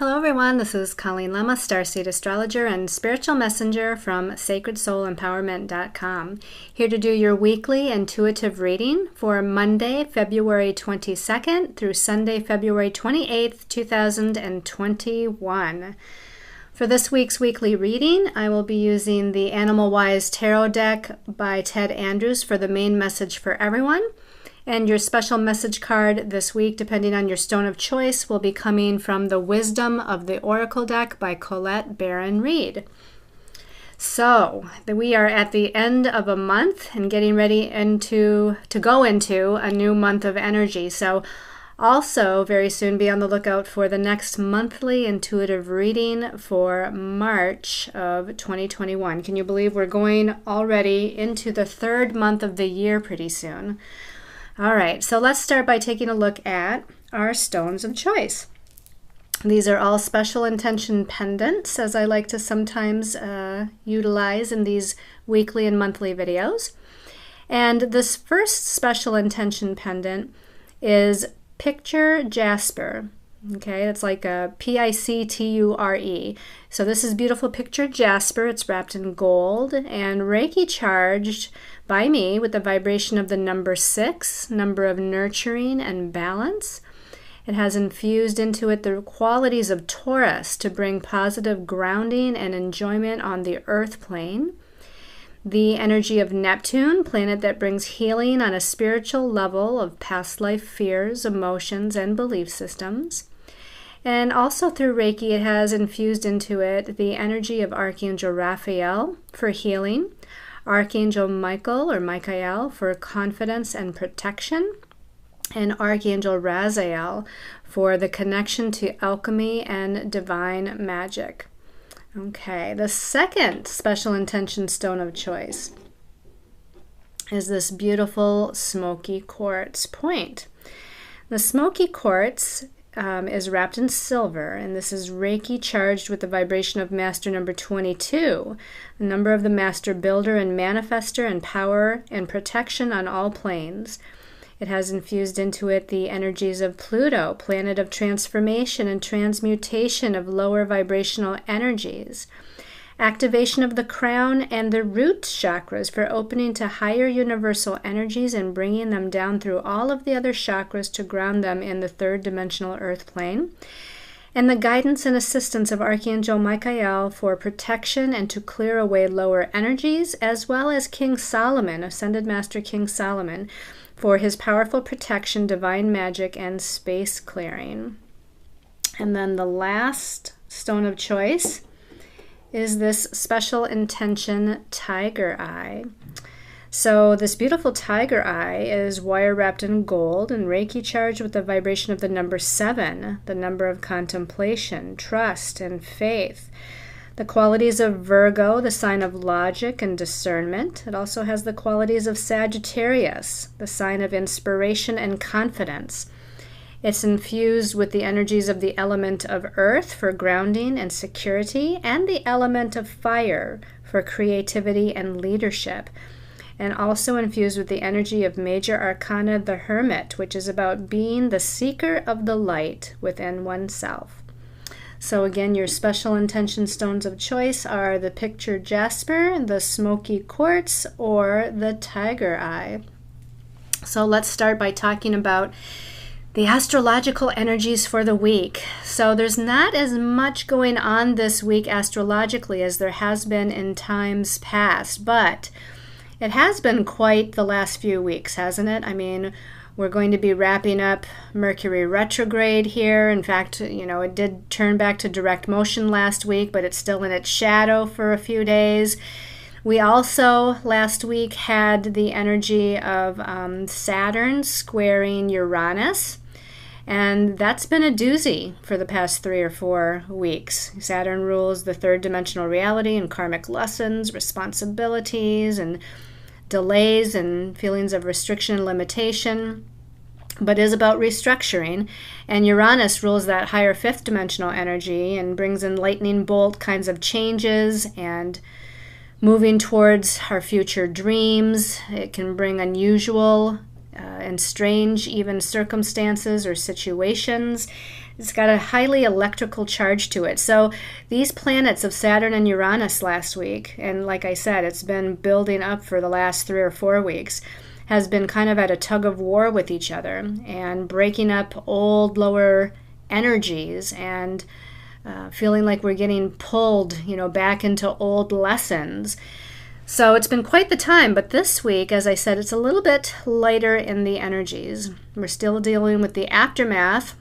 Hello everyone, this is Colleen Lema, Starseed Astrologer and Spiritual Messenger from SacredSoulEmpowerment.com. Here to do your weekly intuitive reading for Monday, February 22nd through Sunday, February 28th, 2021. For this week's weekly reading, I will be using the Animal Wise Tarot deck by Ted Andrews for the main message for everyone. And your special message card this week, depending on your stone of choice, will be coming from the Wisdom of the Oracle deck by Colette Baron Reed. So, we are at the end of a month and getting ready to go into a new month of energy. So, also very soon be on the lookout for the next monthly intuitive reading for March of 2021. Can you believe we're going already into the third month of the year pretty soon? All right, so let's start by taking a look at our stones of choice. These are all special intention pendants, as I like to sometimes utilize in these weekly and monthly videos. And this first special intention pendant is Picture Jasper. Okay, it's like a Picture. So this is beautiful Picture Jasper. It's wrapped in gold and Reiki charged by me with the vibration of the number 6, number of nurturing and balance. It has infused into it the qualities of Taurus to bring positive grounding and enjoyment on the earth plane. The energy of Neptune, planet that brings healing on a spiritual level of past life fears, emotions, and belief systems. And also through Reiki, it has infused into it the energy of Archangel Raphael for healing, Archangel Michael or Michael for confidence and protection, and Archangel Raziel for the connection to alchemy and divine magic. Okay, the second special intention stone of choice is this beautiful smoky quartz point. The smoky quartz is wrapped in silver, and this is Reiki charged with the vibration of Master number 22, the number of the Master Builder and Manifester and power and protection on all planes. It has infused into it the energies of Pluto, planet of transformation and transmutation of lower vibrational energies. Activation of the crown and the root chakras for opening to higher universal energies and bringing them down through all of the other chakras to ground them in the third dimensional earth plane. And the guidance and assistance of Archangel Michael for protection and to clear away lower energies, as well as King Solomon, Ascended Master King Solomon, for his powerful protection, divine magic, and space clearing. And then the last stone of choice is this special intention tiger eye. So this beautiful tiger eye is wire wrapped in gold and Reiki charged with the vibration of the number 7, the number of contemplation, trust, and faith. The qualities of Virgo, the sign of logic and discernment. It also has the qualities of Sagittarius, the sign of inspiration and confidence. It's infused with the energies of the element of earth for grounding and security, and the element of fire for creativity and leadership. And also infused with the energy of Major Arcana, the Hermit, which is about being the seeker of the light within oneself. So again, your special intention stones of choice are the Picture Jasper, the Smoky Quartz, or the Tiger Eye. So let's start by talking about the astrological energies for the week. So there's not as much going on this week astrologically as there has been in times past, but it has been quite the last few weeks, hasn't it? I mean, we're going to be wrapping up Mercury retrograde here. In fact, it did turn back to direct motion last week, but it's still in its shadow for a few days. We also, last week, had the energy of Saturn squaring Uranus, and that's been a doozy for the past 3 or 4 weeks. Saturn rules the third dimensional reality and karmic lessons, responsibilities, and delays and feelings of restriction and limitation, but is about restructuring. And Uranus rules that higher fifth dimensional energy and brings in lightning bolt kinds of changes and moving towards our future dreams. It can bring unusual and strange even circumstances or situations. It's got a highly electrical charge to it. So these planets of Saturn and Uranus last week, and like I said, it's been building up for the last 3 or 4 weeks, has been kind of at a tug of war with each other and breaking up old lower energies and feeling like we're getting pulled, back into old lessons. So it's been quite the time, but this week, as I said, it's a little bit lighter in the energies. We're still dealing with the aftermath,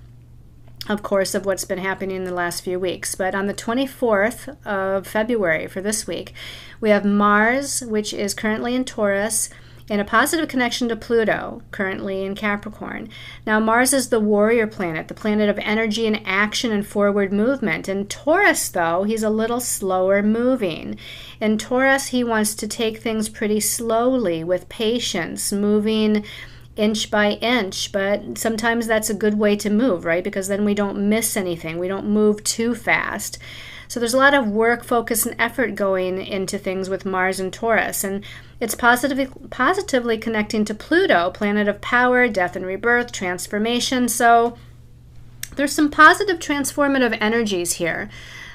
of course, of what's been happening in the last few weeks. But on the 24th of February for this week, we have Mars, which is currently in Taurus, in a positive connection to Pluto, currently in Capricorn. Now, Mars is the warrior planet, the planet of energy and action and forward movement. In Taurus, though, he's a little slower moving. In Taurus, he wants to take things pretty slowly with patience, moving inch by inch, but sometimes that's a good way to move, right? Because then we don't miss anything. We don't move too fast. So there's a lot of work, focus, and effort going into things with Mars and Taurus. And it's positively connecting to Pluto, planet of power, death and rebirth, transformation. So there's some positive transformative energies here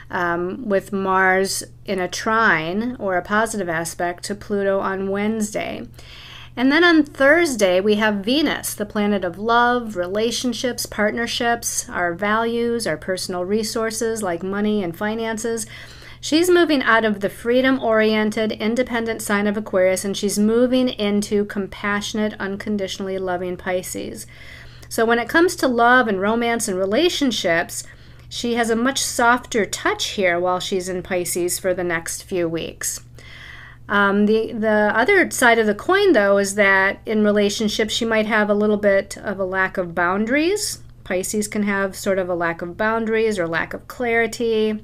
with Mars in a trine or a positive aspect to Pluto on Wednesday. And then on Thursday, we have Venus, the planet of love, relationships, partnerships, our values, our personal resources like money and finances. She's moving out of the freedom-oriented, independent sign of Aquarius, and she's moving into compassionate, unconditionally loving Pisces. So when it comes to love and romance and relationships, she has a much softer touch here while she's in Pisces for the next few weeks. The other side of the coin, though, is that in relationships, she might have a little bit of a lack of boundaries. Pisces can have sort of a lack of boundaries or lack of clarity,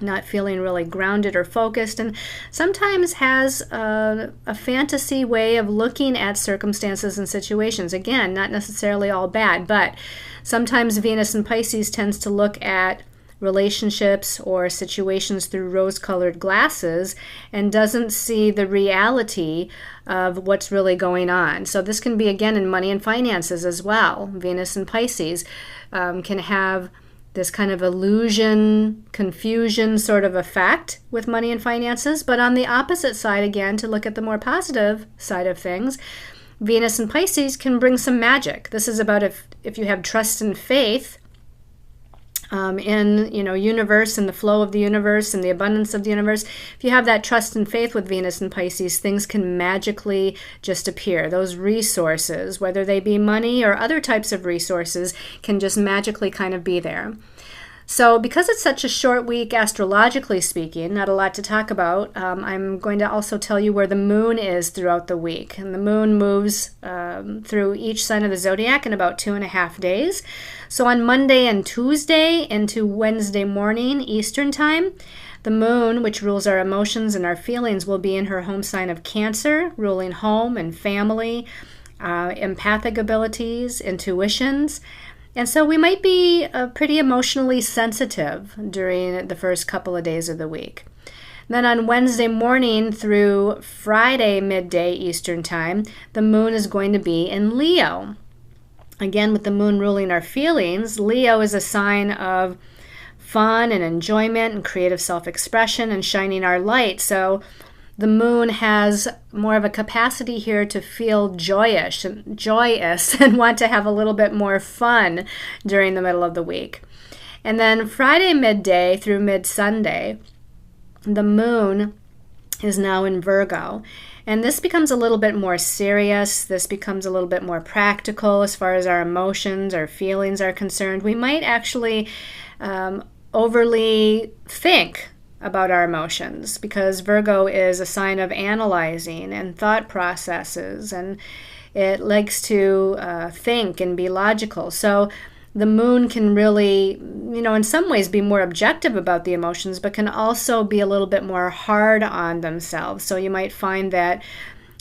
not feeling really grounded or focused, and sometimes has a fantasy way of looking at circumstances and situations. Again, not necessarily all bad, but sometimes Venus in Pisces tends to look at relationships or situations through rose-colored glasses and doesn't see the reality of what's really going on. So this can be, again, in money and finances as well. Venus in Pisces can have this kind of illusion, confusion sort of effect with money and finances. But on the opposite side, again, to look at the more positive side of things, Venus in Pisces can bring some magic. This is about if you have trust and faith in universe and the flow of the universe and the abundance of the universe. If you have that trust and faith with Venus and Pisces, things can magically just appear. Those resources, whether they be money or other types of resources, can just magically kind of be there. So because it's such a short week, astrologically speaking, not a lot to talk about, I'm going to also tell you where the moon is throughout the week. And the moon moves through each sign of the zodiac in about 2.5 days. So on Monday and Tuesday into Wednesday morning Eastern time, the moon, which rules our emotions and our feelings, will be in her home sign of Cancer, ruling home and family, empathic abilities, intuitions. And so we might be pretty emotionally sensitive during the first couple of days of the week. Then on Wednesday morning through Friday midday Eastern time, the moon is going to be in Leo. Again, with the moon ruling our feelings, Leo is a sign of fun and enjoyment and creative self-expression and shining our light. So the moon has more of a capacity here to feel joyous and want to have a little bit more fun during the middle of the week. And then Friday midday through mid-Sunday, the moon is now in Virgo. And this becomes a little bit more serious. This becomes a little bit more practical as far as our emotions, our feelings are concerned. We might actually overly think about our emotions, because Virgo is a sign of analyzing and thought processes, and it likes to think and be logical. So the moon can really, in some ways be more objective about the emotions, but can also be a little bit more hard on themselves. So you might find that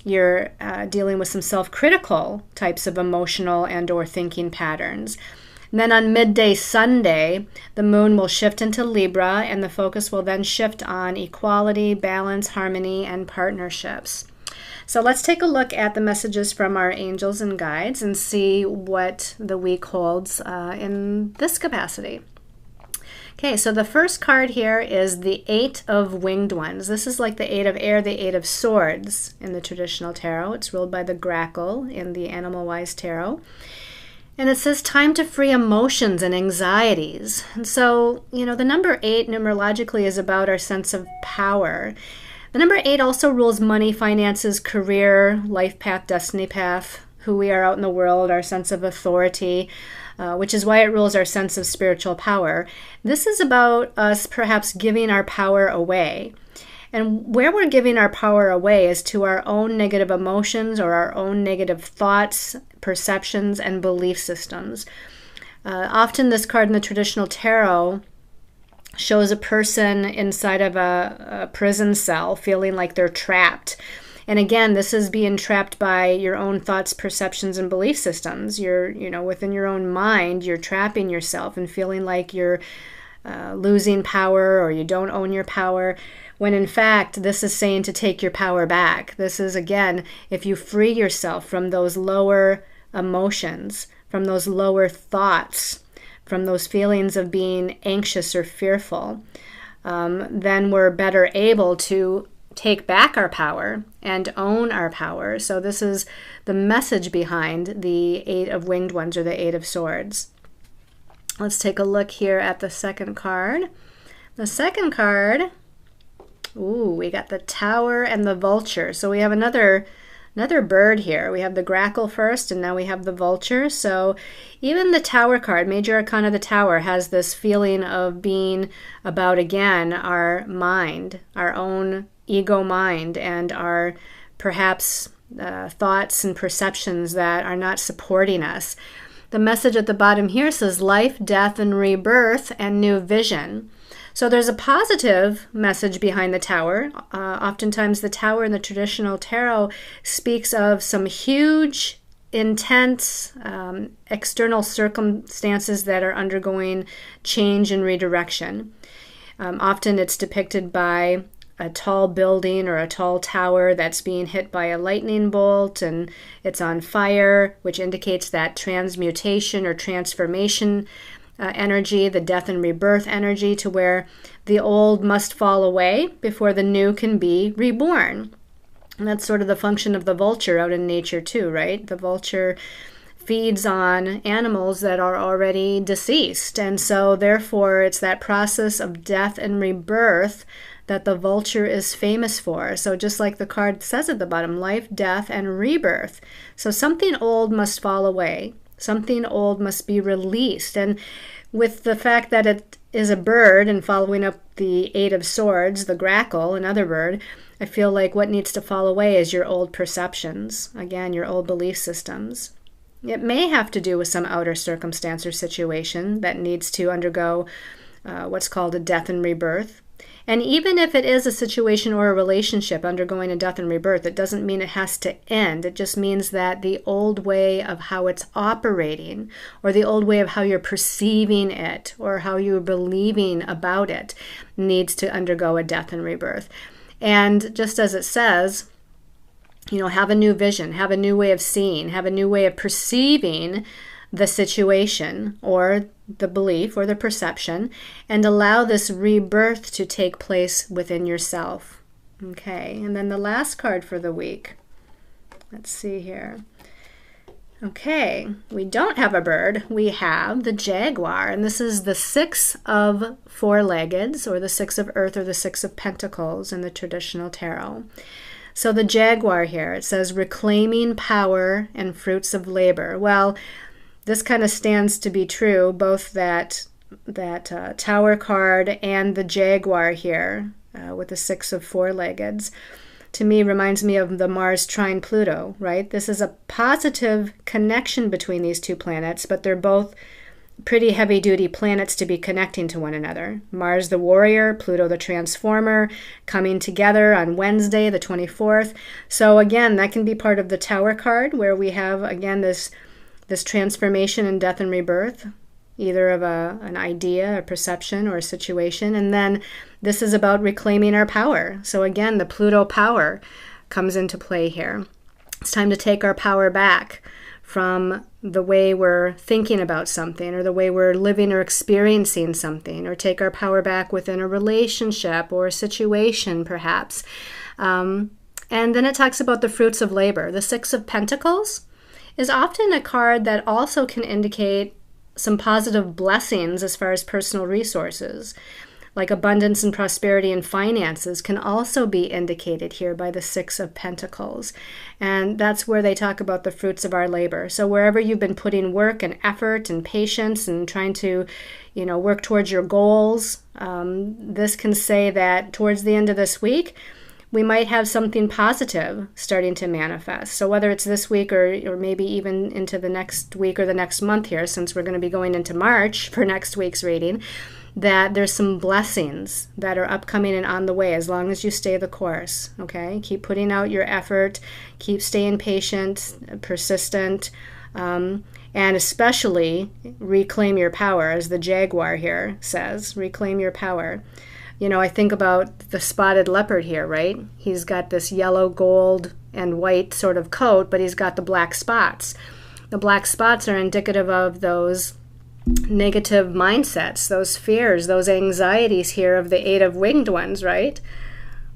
you're dealing with some self-critical types of emotional and or thinking patterns. And then on midday Sunday, the moon will shift into Libra, and the focus will then shift on equality, balance, harmony, and partnerships. So let's take a look at the messages from our angels and guides and see what the week holds in this capacity. Okay, so the first card here is the Eight of Winged Ones. This is like the Eight of Air, the Eight of Swords in the traditional tarot. It's ruled by the Grackle in the Animal Wise Tarot. And it says time to free emotions and anxieties. And so, the number 8 numerologically is about our sense of power. The number 8 also rules money, finances, career, life path, destiny path, who we are out in the world, our sense of authority, which is why it rules our sense of spiritual power. This is about us perhaps giving our power away. And where we're giving our power away is to our own negative emotions or our own negative thoughts, perceptions, and belief systems. Often this card in the traditional tarot shows a person inside of a prison cell feeling like they're trapped. And again, this is being trapped by your own thoughts, perceptions, and belief systems. You're, within your own mind, you're trapping yourself and feeling like you're losing power or you don't own your power, when in fact, this is saying to take your power back. This is, again, if you free yourself from those lower emotions, from those lower thoughts, from those feelings of being anxious or fearful, then we're better able to take back our power and own our power. So this is the message behind the Eight of Winged Ones or the Eight of Swords. Let's take a look here at the second card. The second card, we got the Tower and the Vulture. So we have another bird here. We have the Grackle first, and now we have the Vulture. So even the Tower card, Major Arcana of the Tower, has this feeling of being about, again, our mind, our own ego mind, and our perhaps thoughts and perceptions that are not supporting us. The message at the bottom here says life, death, and rebirth, and new vision. So there's a positive message behind the Tower. Oftentimes the Tower in the traditional tarot speaks of some huge, intense external circumstances that are undergoing change and redirection. Often it's depicted by a tall building or a tall tower that's being hit by a lightning bolt and it's on fire, which indicates that transmutation or transformation energy, the death and rebirth energy, to where the old must fall away before the new can be reborn. And that's sort of the function of the vulture out in nature too, right? The vulture feeds on animals that are already deceased. And so therefore it's that process of death and rebirth that the vulture is famous for. So just like the card says at the bottom, life, death, and rebirth. So something old must fall away. Something old must be released. And with the fact that it is a bird and following up the Eight of Swords, the Grackle, another bird, I feel like what needs to fall away is your old perceptions. Again, your old belief systems. It may have to do with some outer circumstance or situation that needs to undergo what's called a death and rebirth. And even if it is a situation or a relationship undergoing a death and rebirth, it doesn't mean it has to end. It just means that the old way of how it's operating, or the old way of how you're perceiving it, or how you're believing about it, needs to undergo a death and rebirth. And just as it says, have a new vision, have a new way of seeing, have a new way of perceiving the situation or the belief or the perception, and allow this rebirth to take place within yourself. Okay, and then the last card for the week. Let's see here. Okay, we don't have a bird. We have the Jaguar, and this is the Six of Four-Leggeds, or the Six of Earth, or the Six of Pentacles in the traditional tarot. So the Jaguar here, it says reclaiming power and fruits of labor. Well, this kind of stands to be true, both that Tower card and the Jaguar here with the Six of Four-Leggeds. To me, reminds me of the Mars trine Pluto, right? This is a positive connection between these two planets, but they're both pretty heavy-duty planets to be connecting to one another. Mars the warrior, Pluto the transformer, coming together on Wednesday, the 24th. So again, that can be part of the Tower card, where we have, again, this transformation and death and rebirth, either of an idea, a perception, or a situation. And then this is about reclaiming our power. So again, the Pluto power comes into play here. It's time to take our power back from the way we're thinking about something, or the way we're living or experiencing something, or take our power back within a relationship or a situation, perhaps. And then it talks about the fruits of labor. The Six of Pentacles is often a card that also can indicate some positive blessings as far as personal resources, like abundance and prosperity and finances can also be indicated here by the Six of Pentacles. And that's where they talk about the fruits of our labor. So wherever you've been putting work and effort and patience and trying to, work towards your goals, this can say that towards the end of this week, we might have something positive starting to manifest. So whether it's this week or maybe even into the next week or the next month here, since we're going to be going into March for next week's reading, that there's some blessings that are upcoming and on the way as long as you stay the course, okay? Keep putting out your effort, keep staying patient, persistent, and especially reclaim your power, as the Jaguar here says, reclaim your power. I think about the spotted leopard here, right? He's got this yellow, gold, and white sort of coat, but he's got the black spots. The black spots are indicative of those negative mindsets, those fears, those anxieties here of the Eight of Winged Ones, right?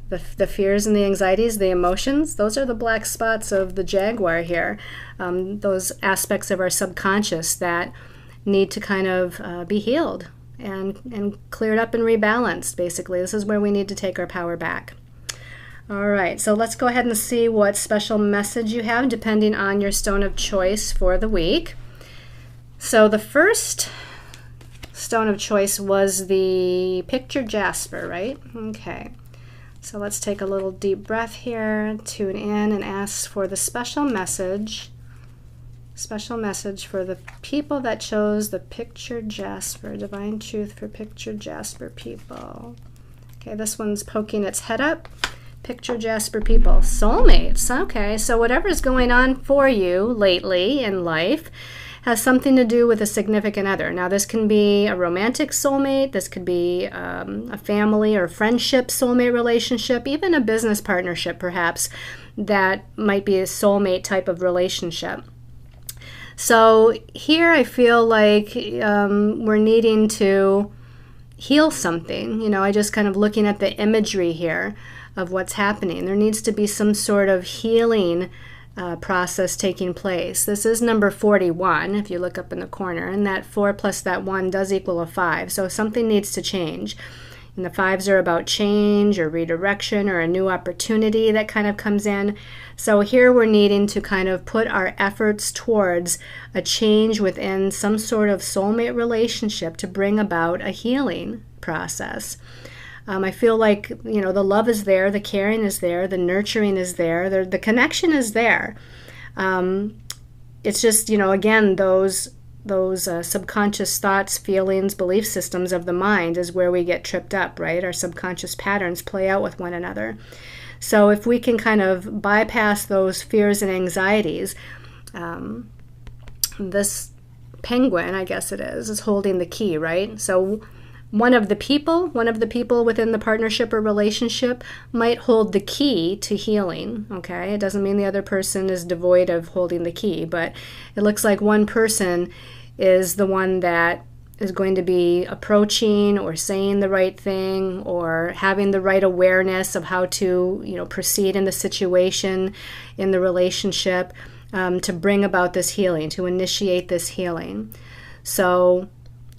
The fears and the anxieties, the emotions, those are the black spots of the Jaguar here. Those aspects of our subconscious that need to kind of be healed and cleared up and rebalanced, basically. This is where we need to take our power back. All right, so let's go ahead and see what special message you have depending on your stone of choice for the week. So the first stone of choice was the picture jasper, right? Okay, so let's take a little deep breath here, tune in, and ask for the special message for the people that chose the picture jasper, divine truth for picture jasper people. Okay, this one's poking its head up. Picture jasper people, soulmates. Okay, so whatever's going on for you lately in life has something to do with a significant other. Now, this can be a romantic soulmate, this could be a family or friendship soulmate relationship, even a business partnership, perhaps, that might be a soulmate type of relationship. So here I feel like we're needing to heal something. I just kind of looking at the imagery here of what's happening. There needs to be some sort of healing process taking place. This is number 41, if you look up in the corner, and that 4 plus that 1 does equal a 5. So something needs to change. And the 5s are about change or redirection or a new opportunity that kind of comes in. So here we're needing to kind of put our efforts towards a change within some sort of soulmate relationship to bring about a healing process. I feel like, the love is there, the caring is there, the nurturing is there, the connection is there. It's just, again, those subconscious thoughts, feelings, belief systems of the mind is where we get tripped up, right? Our subconscious patterns play out with one another. So if we can kind of bypass those fears and anxieties, this penguin, I guess it is holding the key, right? So one of the people within the partnership or relationship might hold the key to healing, okay? It doesn't mean the other person is devoid of holding the key, but it looks like one person is the one that is going to be approaching or saying the right thing or having the right awareness of how to, proceed in the situation, in the relationship, to bring about this healing, to initiate this healing. So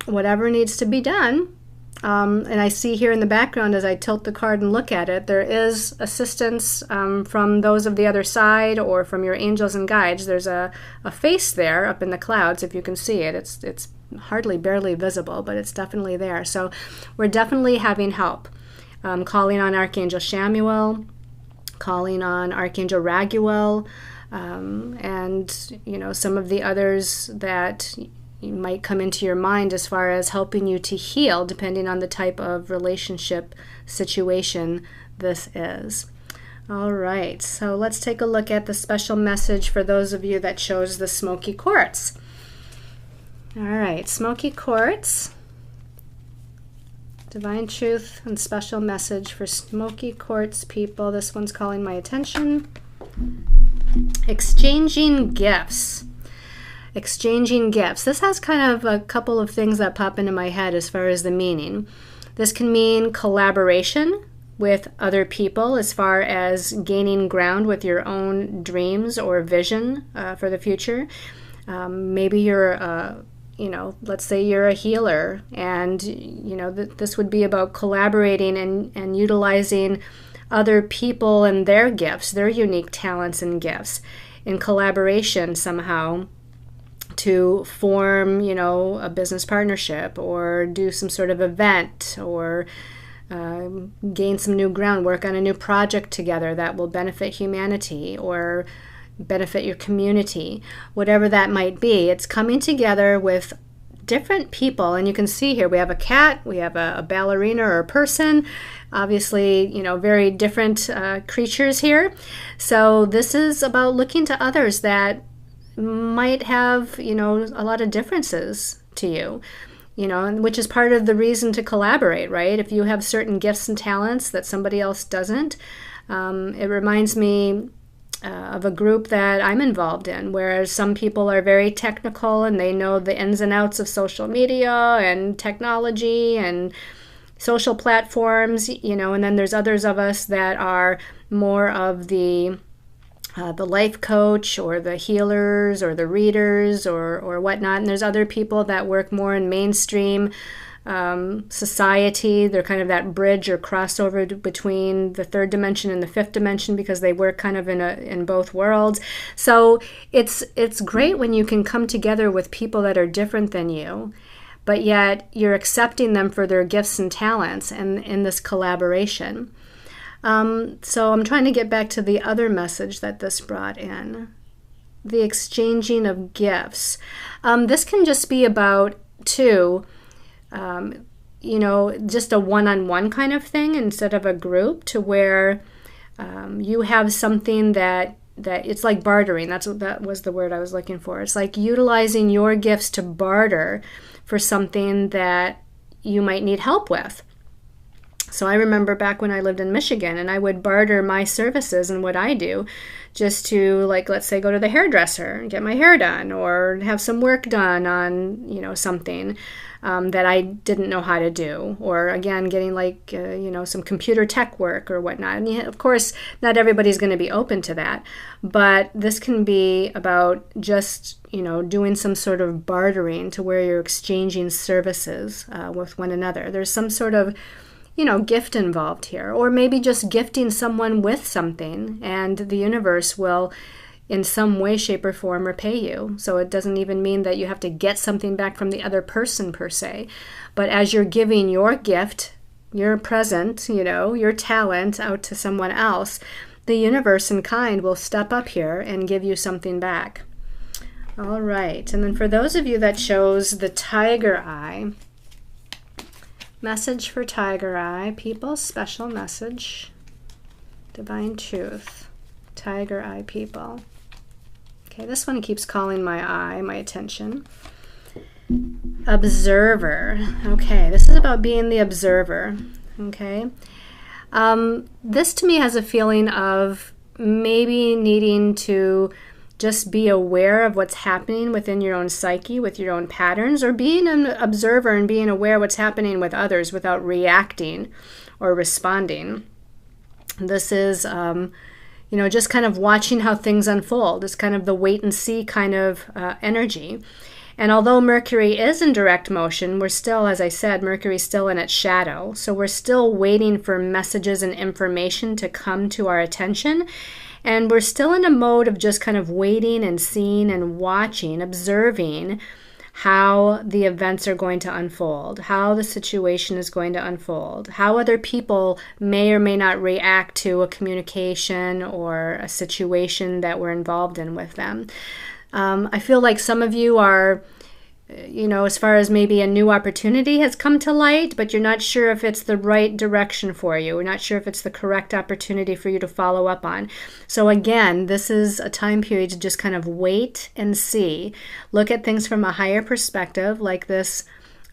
whatever needs to be done, and I see here in the background as I tilt the card and look at it, there is assistance from those of the other side or from your angels and guides. There's a face there up in the clouds, if you can see it. It's hardly barely visible, but it's definitely there. So we're definitely having help. Calling on Archangel Shamuel, calling on Archangel Raguel, and some of the others that you might come into your mind as far as helping you to heal, depending on the type of relationship situation this is. All right, so let's take a look at the special message for those of you that chose the smoky quartz. All right, smoky quartz. Divine truth and special message for smoky quartz people. This one's calling my attention. Exchanging gifts. Exchanging gifts. This has kind of a couple of things that pop into my head as far as the meaning. This can mean collaboration with other people as far as gaining ground with your own dreams or vision for the future. Maybe you're let's say you're a healer, and this would be about collaborating and utilizing other people and their gifts, their unique talents and gifts in collaboration somehow to form, a business partnership or do some sort of event or gain some new ground, work on a new project together that will benefit humanity or benefit your community, whatever that might be. It's coming together with different people, and you can see here we have a cat, we have a ballerina or a person, obviously, very different creatures here. So this is about looking to others that might have, a lot of differences to you, and which is part of the reason to collaborate, right? If you have certain gifts and talents that somebody else doesn't, it reminds me of a group that I'm involved in, whereas some people are very technical and they know the ins and outs of social media and technology and social platforms, and then there's others of us that are more of the life coach or the healers or the readers or whatnot, and there's other people that work more in mainstream society. They're kind of that bridge or crossover between the third dimension and the fifth dimension because they work kind of in both worlds. So it's great when you can come together with people that are different than you, but yet you're accepting them for their gifts and talents and in this collaboration. So I'm trying to get back to the other message that this brought in. The exchanging of gifts. This can just be about two, just a one-on-one kind of thing instead of a group, to where you have something that it's like bartering. That was the word I was looking for. It's like utilizing your gifts to barter for something that you might need help with. So I remember back when I lived in Michigan, and I would barter my services and what I do just to, let's say, go to the hairdresser and get my hair done or have some work done on, something that I didn't know how to do. Or, again, getting, some computer tech work or whatnot. And, of course, not everybody's going to be open to that. But this can be about just, doing some sort of bartering to where you're exchanging services with one another. There's some sort of gift involved here, or maybe just gifting someone with something, and the universe will in some way, shape, or form repay you. So it doesn't even mean that you have to get something back from the other person per se, but as you're giving your gift, your present, your talent out to someone else, the universe in kind will step up here and give you something back. All right, and then for those of you that chose the tiger eye, message for tiger eye people, special message, divine truth, tiger eye people. Okay, this one keeps calling my attention. Observer. Okay, this is about being the observer. Okay, this to me has a feeling of maybe needing to just be aware of what's happening within your own psyche, with your own patterns, or being an observer and being aware of what's happening with others without reacting or responding. This is, just kind of watching how things unfold. It's kind of the wait and see kind of energy. And although Mercury is in direct motion, we're still, as I said, Mercury's still in its shadow. So we're still waiting for messages and information to come to our attention. And we're still in a mode of just kind of waiting and seeing and watching, observing how the events are going to unfold, how the situation is going to unfold, how other people may or may not react to a communication or a situation that we're involved in with them. I feel like some of you are, as far as maybe a new opportunity has come to light, but you're not sure if it's the right direction for you. You're not sure if it's the correct opportunity for you to follow up on. So again, this is a time period to just kind of wait and see. Look at things from a higher perspective, like this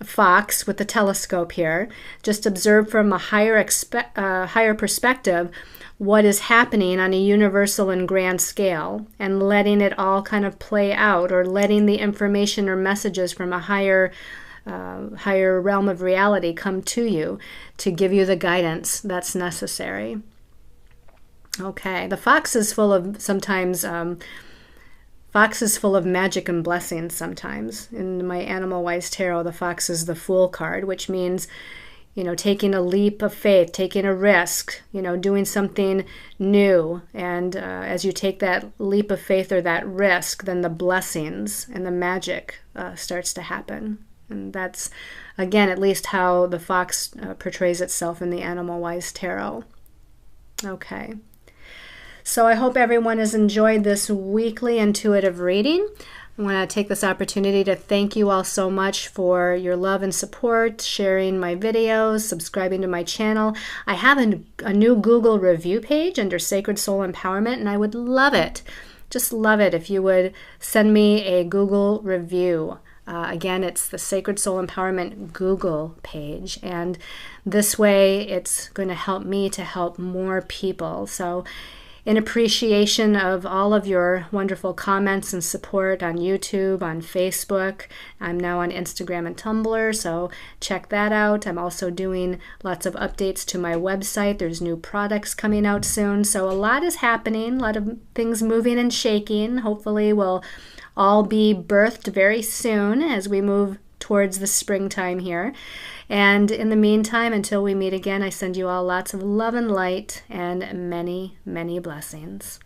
fox with the telescope here, just observe from a higher perspective what is happening on a universal and grand scale, and letting it all kind of play out, or letting the information or messages from a higher realm of reality come to you to give you the guidance that's necessary. Okay, the fox is full of fox is full of magic and blessings sometimes. In my Animal Wise Tarot, the fox is the Fool card, which means, taking a leap of faith, taking a risk, doing something new. And as you take that leap of faith or that risk, then the blessings and the magic starts to happen. And that's, again, at least how the fox portrays itself in the Animal Wise Tarot. Okay. So I hope everyone has enjoyed this weekly intuitive reading. I want to take this opportunity to thank you all so much for your love and support, sharing my videos, subscribing to my channel. I have a new Google review page under Sacred Soul Empowerment, and I would love it, just love it, if you would send me a Google review. Again, it's the Sacred Soul Empowerment Google page, and this way it's going to help me to help more people. So in appreciation of all of your wonderful comments and support on YouTube, on Facebook. I'm now on Instagram and Tumblr, so check that out. I'm also doing lots of updates to my website. There's new products coming out soon. So a lot is happening, a lot of things moving and shaking. Hopefully we'll all be birthed very soon as we move towards the springtime here. And in the meantime, until we meet again, I send you all lots of love and light and many, many blessings.